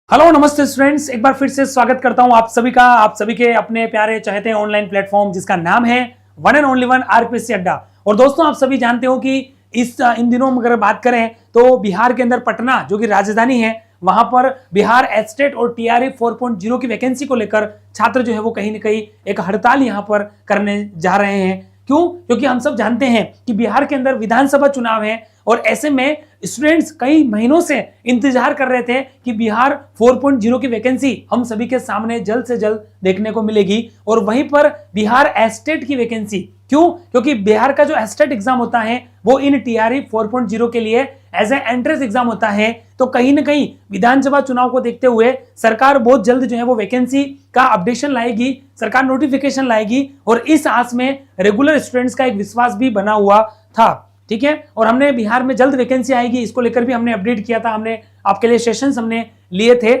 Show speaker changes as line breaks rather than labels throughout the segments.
Hello नमस्ते students, एक बार फिर से स्वागत करता हूं आप सभी का, आप सभी के अपने प्यारे चाहते हैं ऑनलाइन प्लेटफॉर्म जिसका नाम है one and only one RPSC अड्डा। और दोस्तों, आप सभी जानते हो कि इन दिनों अगर बात करें तो बिहार के अंदर पटना जो कि राजधानी है, वहां पर बिहार एस्टेट और टीआरई 4.0 की वैकेंसी को लेकर छात्र जो है वो कहीं ना कहीं एक हड़ताल यहां पर करने जा रहे हैं। क्यों? क्योंकि हम सब जानते हैं कि बिहार के अंदर विधानसभा चुनाव है और ऐसे में स्टूडेंट्स कई महीनों से इंतजार कर रहे थे कि बिहार 4.0 की वैकेंसी हम सभी के सामने जल्द से जल्द देखने को मिलेगी। और वहीं पर बिहार एस्टेट की वैकेंसी, क्यों? क्योंकि बिहार का जो एस्टेट एग्जाम होता है वो इन टीआरई 4.0 के लिए एज ए एंट्रेंस एग्जाम होता है। तो कहीं ना कहीं विधानसभा चुनाव को देखते हुए सरकार बहुत जल्द जो है वो वैकेंसी का अपडेशन लाएगी, सरकार नोटिफिकेशन लाएगी और इस आस में रेगुलर स्टूडेंट्स का एक विश्वास भी बना हुआ था। ठीक है, और हमने बिहार में जल्द वैकेंसी आएगी इसको लेकर भी हमने अपडेट किया था, हमने आपके लिए सेशंस हमने लिए थे।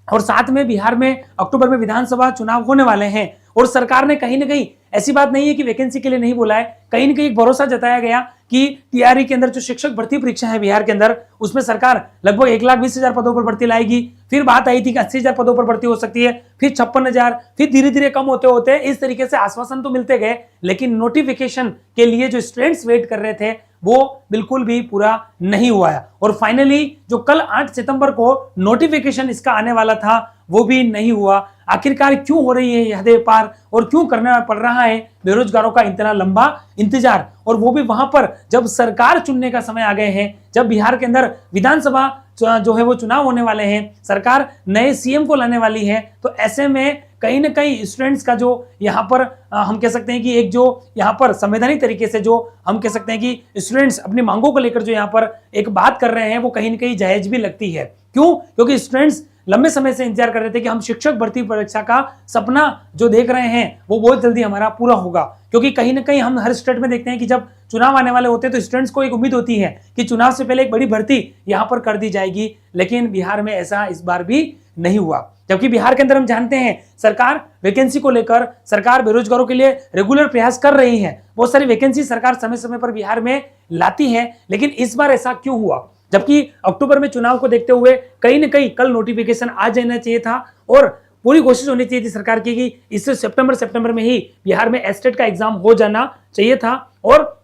और साथ में बिहार में अक्टूबर में विधानसभा चुनाव होने वाले हैं और सरकार ने कहीं ना कहीं, ऐसी बात नहीं है कि वैकेंसी के लिए नहीं बोला है, कहीं ना कहीं एक भरोसा जताया गया कि टीआरई के अंदर जो शिक्षक भर्ती परीक्षा है बिहार के अंदर, उसमें सरकार लगभग 1,20,000 पदों पर भर्ती लाएगी। फिर बात आई थी कि 80,000 पदों पर भर्ती हो सकती है, फिर 56,000, फिर धीरे धीरे कम होते होते इस तरीके से आश्वासन तो मिलते गए, लेकिन नोटिफिकेशन के लिए जो स्टूडेंट्स वेट कर रहे थे वो बिल्कुल भी पूरा नहीं हुआ है। और फाइनली जो कल 8 सितंबर को नोटिफिकेशन इसका आने वाला था वो भी नहीं हुआ। आखिरकार क्यों हो रही है यह हदें पार और क्यों करना पड़ रहा है बेरोजगारों का इतना लंबा इंतजार, और वो भी वहां पर जब सरकार चुनने का समय आ गए हैं, जब बिहार के अंदर विधानसभा जो है वो चुनाव होने वाले हैं, सरकार नए सीएम को लाने वाली है। तो ऐसे में कहीं ना कहीं स्टूडेंट्स का जो यहाँ पर हम कह सकते हैं कि एक जो यहाँ पर संवैधानिक तरीके से जो हम कह सकते हैं कि स्टूडेंट्स अपनी मांगों को लेकर जो यहाँ पर एक बात कर रहे हैं वो कहीं ना कहीं जायज भी लगती है। क्यों? क्योंकि स्टूडेंट्स लंबे समय से इंतजार कर रहे थे कि हम शिक्षक भर्ती परीक्षा का सपना जो देख रहे हैं वो बहुत जल्दी हमारा पूरा होगा। क्योंकि कहीं ना कहीं हम हर स्टेट में देखते हैं कि जब चुनाव आने वाले होते हैं तो स्टूडेंट्स को एक उम्मीद होती है कि चुनाव से पहले एक बड़ी भर्ती यहाँ पर कर दी जाएगी, लेकिन बिहार में ऐसा इस बार भी नहीं हुआ। जबकि बिहार के अंदर हम जानते हैं सरकार वैकेंसी को लेकर, सरकार बेरोजगारों के लिए रेगुलर प्रयास कर रही है, बहुत सारी वैकेंसी सरकार समय समय पर बिहार में लाती है, लेकिन इस बार ऐसा क्यों हुआ? जबकि अक्टूबर में चुनाव को देखते हुए कहीं ना कहीं कल नोटिफिकेशन आ जाना चाहिए था और पूरी कोशिश होनी चाहिए थी सरकार की कि इससे सितंबर में ही बिहार में एस्टेट का एग्जाम हो जाना चाहिए था। और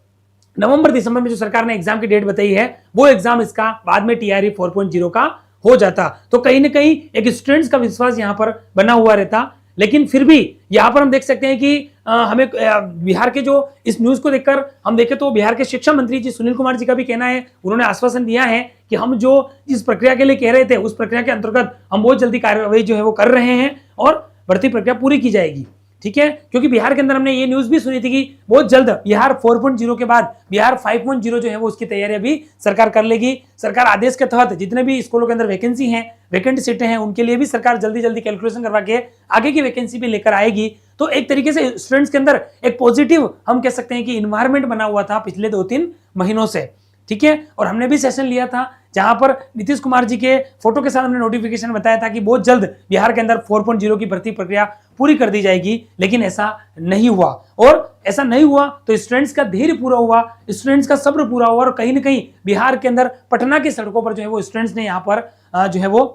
नवंबर दिसंबर में जो सरकार ने एग्जाम की डेट बताई है वो एग्जाम इसका बाद में टीआरई 4.0 का हो जाता, तो कहीं ना कहीं एक स्टूडेंट्स का विश्वास यहां पर बना हुआ रहता। लेकिन फिर भी यहां पर हम देख सकते हैं कि हमें बिहार के जो इस न्यूज को देखकर हम देखें तो बिहार के शिक्षा मंत्री जी सुनील कुमार जी का भी कहना है, उन्होंने आश्वासन दिया है कि हम जो इस प्रक्रिया के लिए कह रहे थे उस प्रक्रिया के अंतर्गत हम बहुत जल्दी कार्रवाई जो है वो कर रहे हैं और भर्ती प्रक्रिया पूरी की जाएगी। ठीक है, क्योंकि बिहार के अंदर हमने ये न्यूज भी सुनी थी कि बहुत जल्द बिहार 4.0 के बाद बिहार 5.0 जो है वो उसकी तैयारी अभी सरकार कर लेगी। सरकार आदेश के तहत जितने भी स्कूलों के अंदर वैकेंसी हैं, वैकेंट सीटें हैं, उनके लिए भी सरकार जल्दी जल्दी कैलकुलेशन करवा के आगे की वैकेंसी भी लेकर आएगी। तो एक तरीके से स्टूडेंट्स के अंदर एक पॉजिटिव हम कह सकते हैं कि इन्वायरमेंट बना हुआ था पिछले 2-3 महीनों से। ठीक है, और हमने भी सेशन लिया था जहां पर नीतीश कुमार जी के फोटो के साथ हमने नोटिफिकेशन बताया था कि बहुत जल्द बिहार के अंदर 4.0 की भर्ती प्रक्रिया पूरी कर दी जाएगी, लेकिन ऐसा नहीं हुआ। और ऐसा नहीं हुआ तो स्टूडेंट्स का धैर्य पूरा हुआ, स्टूडेंट्स का सब्र पूरा हुआ और कहीं ना कहीं बिहार के अंदर पटना की सड़कों पर जो है वो स्टूडेंट्स ने यहाँ पर जो है वो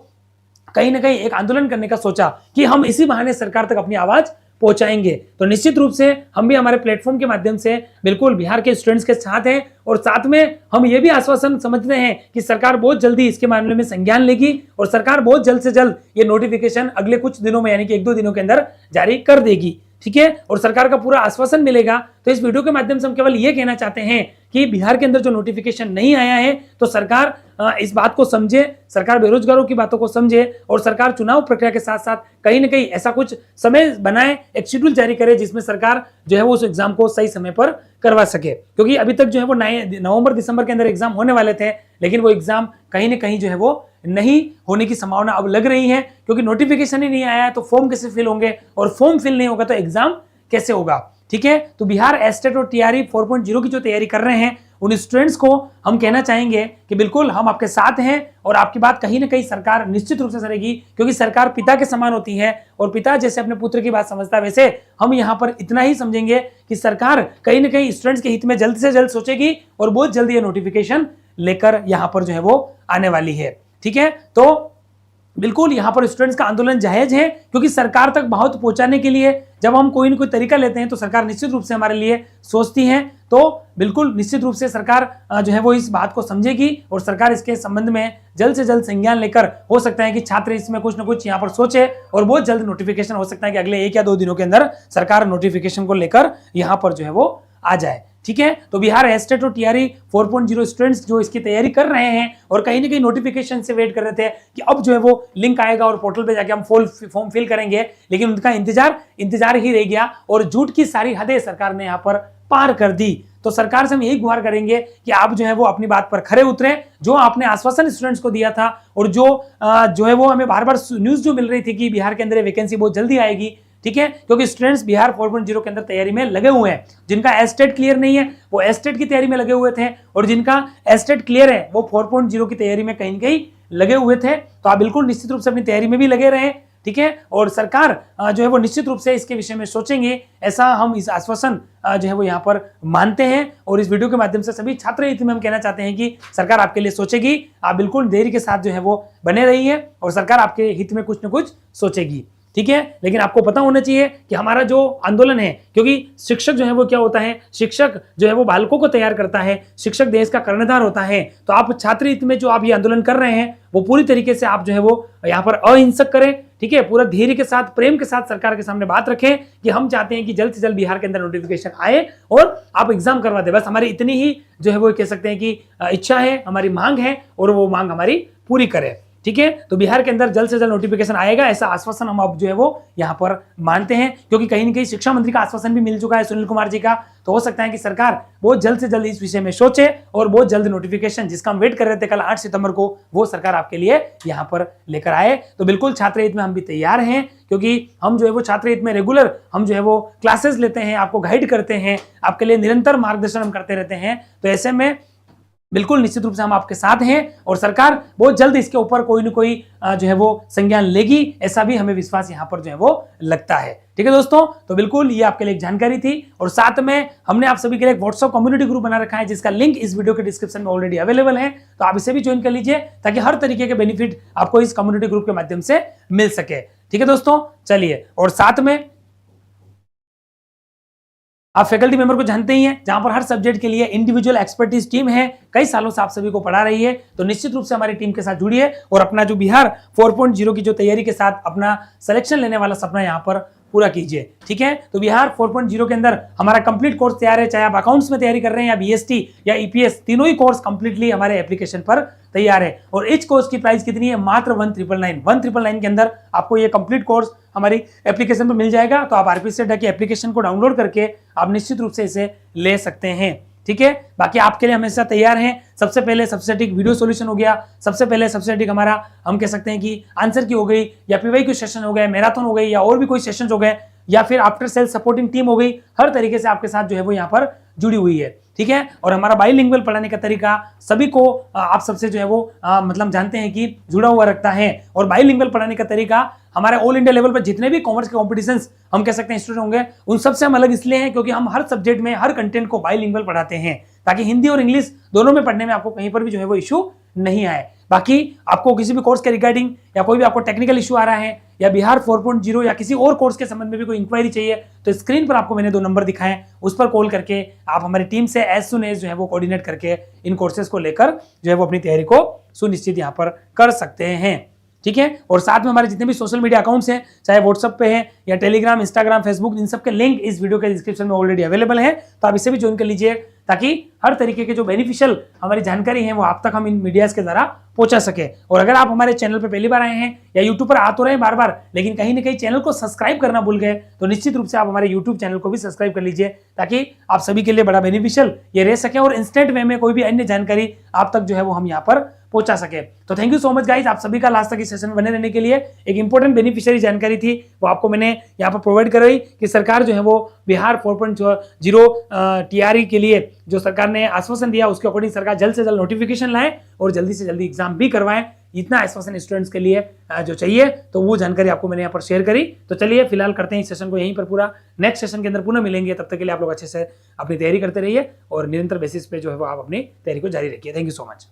कहीं ना कहीं एक आंदोलन करने का सोचा कि हम इसी बहाने सरकार तक अपनी आवाज पहुंचाएंगे। तो निश्चित रूप से हम भी हमारे प्लेटफॉर्म के माध्यम से बिल्कुल बिहार के स्टूडेंट्स के साथ हैं और साथ में हम ये भी आश्वासन समझते हैं कि सरकार बहुत जल्दी इसके मामले में संज्ञान लेगी और सरकार बहुत जल्द से जल्द ये नोटिफिकेशन अगले कुछ दिनों में यानी कि 1-2 दिनों के अंदर जारी कर देगी। ठीक है, और सरकार का पूरा आश्वासन मिलेगा। तो इस वीडियो के माध्यम से हम केवल ये कहना चाहते हैं कि बिहार के अंदर जो नोटिफिकेशन नहीं आया है तो सरकार इस बात को समझे, सरकार बेरोजगारों की बातों को समझे और सरकार चुनाव प्रक्रिया के साथ साथ कहीं ना कहीं ऐसा कुछ समय बनाए, एक शेड्यूल जारी करे जिसमें सरकार जो है वो उस एग्जाम को सही समय पर करवा सके। क्योंकि अभी तक जो है वो नवंबर दिसंबर के अंदर एग्जाम होने वाले थे, लेकिन वो एग्जाम कहीं ना कहीं जो है वो नहीं होने की संभावना अब लग रही है, क्योंकि नोटिफिकेशन ही नहीं आया है तो फॉर्म कैसे फिल होंगे और फॉर्म फिल नहीं होगा तो एग्जाम कैसे होगा। ठीक है, तो बिहार एस्टेट और टीआरई 4.0 की जो तैयारी कर रहे हैं उन स्टूडेंट्स को हम कहना चाहेंगे कि बिल्कुल हम आपके साथ हैं और आपकी बात कहीं ना कहीं सरकार निश्चित रूप से सुनेगी, क्योंकि सरकार पिता के समान होती है और पिता जैसे अपने पुत्र की बात समझता है वैसे हम यहाँ पर इतना ही समझेंगे कि सरकार कहीं ना कहीं स्टूडेंट्स के हित में जल्द से जल्द सोचेगी और बहुत जल्दी ये नोटिफिकेशन लेकर यहाँ पर जो है वो आने वाली है। ठीक है, तो बिल्कुल यहाँ पर स्टूडेंट्स का आंदोलन जायज है, क्योंकि सरकार तक बहुत पहुंचाने के लिए जब हम कोई ना कोई तरीका लेते हैं तो सरकार निश्चित रूप से हमारे लिए सोचती है। तो बिल्कुल निश्चित रूप से सरकार जो है वो इस बात को समझेगी और सरकार इसके संबंध में जल्द से जल्द संज्ञान लेकर, हो सकता है कि छात्र इसमें कुछ ना कुछ यहाँ पर सोचे और बहुत जल्द नोटिफिकेशन, हो सकता है कि अगले 1 या 2 दिनों के अंदर सरकार नोटिफिकेशन को लेकर यहाँ पर जो है वो आ जाए। ठीक है, तो बिहार एस्टेट और टीआरई 4.0 स्टूडेंट्स जो इसकी तैयारी कर रहे हैं और कहीं ना कहीं नोटिफिकेशन से वेट कर रहे थे कि अब जो है वो लिंक आएगा और पोर्टल पे जाके हम फॉर्म फिल करेंगे, लेकिन उनका इंतजार ही रह गया और झूठ की सारी हदें सरकार ने यहाँ पर पार कर दी। तो सरकार से हम यही गुहार करेंगे कि आप जो है वो अपनी बात पर खरे उतरे। जो आपने आश्वासन स्टूडेंट्स को दिया था और जो है वो हमें बार बार न्यूज जो मिल रही थी कि बिहार के अंदर वैकेंसी बहुत जल्दी आएगी, ठीक है, क्योंकि स्टूडेंट्स बिहार 4.0 के अंदर तैयारी में लगे हुए हैं। जिनका एस्टेट क्लियर नहीं है वो एस्टेट की तैयारी में लगे हुए थे और जिनका एस्टेट क्लियर है वो 4.0 की तैयारी में कहीं न कहीं लगे हुए थे। तो आप बिल्कुल निश्चित रूप से अपनी तैयारी में भी लगे रहे, ठीक है, और सरकार जो है वो निश्चित रूप से इसके विषय में सोचेंगे, ऐसा हम इस आश्वासन जो है वो यहाँ पर मानते हैं। और इस वीडियो के माध्यम से सभी छात्र हित में हम कहना चाहते हैं कि सरकार आपके लिए सोचेगी, आप बिल्कुल देरी के साथ जो है वो बने रहिए और सरकार आपके हित में कुछ न कुछ सोचेगी, ठीक है। लेकिन आपको पता होना चाहिए कि हमारा जो आंदोलन है, क्योंकि शिक्षक जो है वो क्या होता है, शिक्षक जो है वो बालकों को तैयार करता है, शिक्षक देश का कर्णधार होता है। तो आप छात्र हित में जो आप ये आंदोलन कर रहे हैं वो पूरी तरीके से आप जो है वो यहाँ पर अहिंसक करें, ठीक है, पूरा धैर्य के साथ, प्रेम के साथ सरकार के सामने बात रखें कि हम चाहते हैं कि जल्द से जल्द बिहार के अंदर नोटिफिकेशन आए और आप एग्जाम करवा दे। बस हमारी इतनी ही जो है वो कह सकते हैं कि इच्छा है, हमारी मांग है और वो मांग हमारी पूरी करे, ठीक है। तो बिहार के अंदर जल्द से जल्द नोटिफिकेशन आएगा, ऐसा आश्वासन हम अब जो है वो यहाँ पर मानते हैं, क्योंकि कहीं न कहीं शिक्षा मंत्री का आश्वासन भी मिल चुका है सुनील कुमार जी का। तो हो सकता है कि सरकार बहुत जल्द से जल्द इस विषय में सोचे और बहुत जल्द नोटिफिकेशन, जिसका हम वेट कर रहे थे कल 8 सितंबर को, वो सरकार आपके लिए यहाँ पर लेकर आए। तो बिल्कुल छात्र हित में हम भी तैयार हैं, क्योंकि हम जो है वो छात्र हित में रेगुलर हम जो है वो क्लासेस लेते हैं, आपको गाइड करते हैं, आपके लिए निरंतर मार्गदर्शन हम करते रहते हैं। तो ऐसे में बिल्कुल निश्चित रूप से हम आपके साथ हैं और सरकार बहुत जल्द इसके ऊपर कोई न कोई जो है वो संज्ञान लेगी, ऐसा भी हमें विश्वास यहाँ पर जो है वो लगता है, ठीक है दोस्तों। तो बिल्कुल ये आपके लिए एक जानकारी थी और साथ में हमने आप सभी के लिए एक व्हाट्सएप कम्युनिटी ग्रुप बना रखा है, जिसका लिंक इस वीडियो के डिस्क्रिप्शन में ऑलरेडी अवेलेबल है। तो आप इसे भी ज्वाइन कर लीजिए ताकि हर तरीके के बेनिफिट आपको इस कम्युनिटी ग्रुप के माध्यम से मिल सके, ठीक है दोस्तों। चलिए, और साथ में आप फैकल्टी मेंबर को जानते ही हैं, जहां पर हर सब्जेक्ट के लिए इंडिविजुअल एक्सपर्टीज टीम है, कई सालों से आप सभी को पढ़ा रही है। तो निश्चित रूप से हमारी टीम के साथ जुड़िए और अपना जो बिहार 4.0 की जो तैयारी के साथ अपना सिलेक्शन लेने वाला सपना यहां पर पूरा कीजिए, ठीक है। तो बिहार 4.0 के अंदर हमारा कंप्लीट कोर्स तैयार है, चाहे आप अकाउंट्स में तैयारी कर रहे हैं या बीएसटी या ईपीएस, तीनों ही कोर्स कंप्लीटली हमारे एप्लीकेशन पर तैयार है। और इस कोर्स की प्राइस कितनी है? मात्र 1,999 के अंदर आपको ये कंप्लीट कोर्स हमारी एप्लीकेशन पर मिल जाएगा। तो आप आरपीसी अड्डा की एप्लीकेशन को डाउनलोड करके आप निश्चित रूप से इसे ले सकते हैं, ठीक है। बाकी आपके लिए हमेशा तैयार हैं। सबसे पहले सबसे सटीक वीडियो सॉल्यूशन हो गया, सबसे पहले सबसे सटीक हमारा हम कह सकते हैं कि आंसर की हो गई, या पीवाईक्यू सेशन हो गए, मैराथन हो गई, या और भी कोई सेशन हो गए, या फिर आफ्टर सेल सपोर्टिंग टीम हो गई, हर तरीके से आपके साथ जो है वो यहाँ पर जुड़ी हुई है, ठीक है। और हमारा बाइलिंगुअल पढ़ाने का तरीका सभी को आप सबसे जो है वो मतलब जानते हैं कि जुड़ा हुआ रखता है। और बाइलिंगुअल पढ़ाने का तरीका हमारे ऑल इंडिया लेवल पर जितने भी कॉमर्स के कॉम्पिटिशन्स हम कह सकते हैं स्टूडेंट होंगे, उन सबसे हम अलग इसलिए हैं क्योंकि हम हर सब्जेक्ट में हर कंटेंट को बाइलिंगुअल पढ़ाते हैं, ताकि हिंदी और इंग्लिश दोनों में पढ़ने में आपको कहीं पर भी जो है वो इशू नहीं आए। बाकी आपको किसी भी कोर्स के रिगार्डिंग या कोई भी आपको टेक्निकल इशू आ रहा है या बिहार 4.0 या किसी और कोर्स के संबंध में भी कोई इंक्वायरी चाहिए, तो स्क्रीन पर आपको मैंने 2 नंबर दिखाएं, उस पर कॉल करके आप हमारी टीम से एज सुन एज जो है वो कोऑर्डिनेट करके इन कोर्सेज को लेकर जो है वो अपनी तैयारी को सुनिश्चित यहाँ पर कर सकते हैं, ठीक है। और साथ में हमारे जितने भी सोशल मीडिया अकाउंट्स हैं, चाहे व्हाट्सएप पे है या टेलीग्राम, इंस्टाग्राम, फेसबुक, इन सब के लिंक इस वीडियो के डिस्क्रिप्शन में ऑलरेडी अवेलेबल है। तो आप इसे भी ज्वाइन कर लीजिए ताकि हर तरीके के जो बेनिफिशियल हमारी जानकारी है वो आप तक हम इन मीडियाज के द्वारा पहुंचा सके। और अगर आप हमारे चैनल पर पहली बार आए हैं या यूट्यूब पर आ तो रहे बार बार, लेकिन कहीं ना कहीं चैनल को सब्सक्राइब करना भूल गए, तो निश्चित रूप से आप हमारे यूट्यूब चैनल को भी सब्सक्राइब कर लीजिए ताकि आप सभी के लिए बड़ा बेनिफिशियल ये रह सके और इंस्टेंट वे में कोई भी अन्य जानकारी आप तक जो है वो हम यहाँ पर पहुंचा सके। तो thank you so much guys, आप सभी का लास्ट तक इस सेशन में बने रहने के लिए। एक इंपॉर्टेंट बेनिफिशियरी जानकारी थी वो आपको मैंने यहाँ पर प्रोवाइड कराई कि सरकार जो है वो बिहार 4.0 टीआरई के लिए जो सरकार ने आश्वासन दिया उसके अकॉर्डिंग सरकार जल्द से जल्द नोटिफिकेशन लाए और जल्दी से जल्दी एग्जाम भी करवाएं। इतना आश्वासन स्टूडेंट्स के लिए जो चाहिए, तो वो जानकारी आपको मैंने यहाँ पर शेयर करी। तो चलिए फिलहाल करते हैं इस सेशन को यहीं पर पूरा, नेक्स्ट सेशन के अंदर पुनः मिलेंगे। तब तक के लिए आप लोग अच्छे से अपनी तैयारी करते रहिए और निरंतर बेसिस पे जो है वो आप अपनी तैयारी को जारी रखिए। Thank you so much.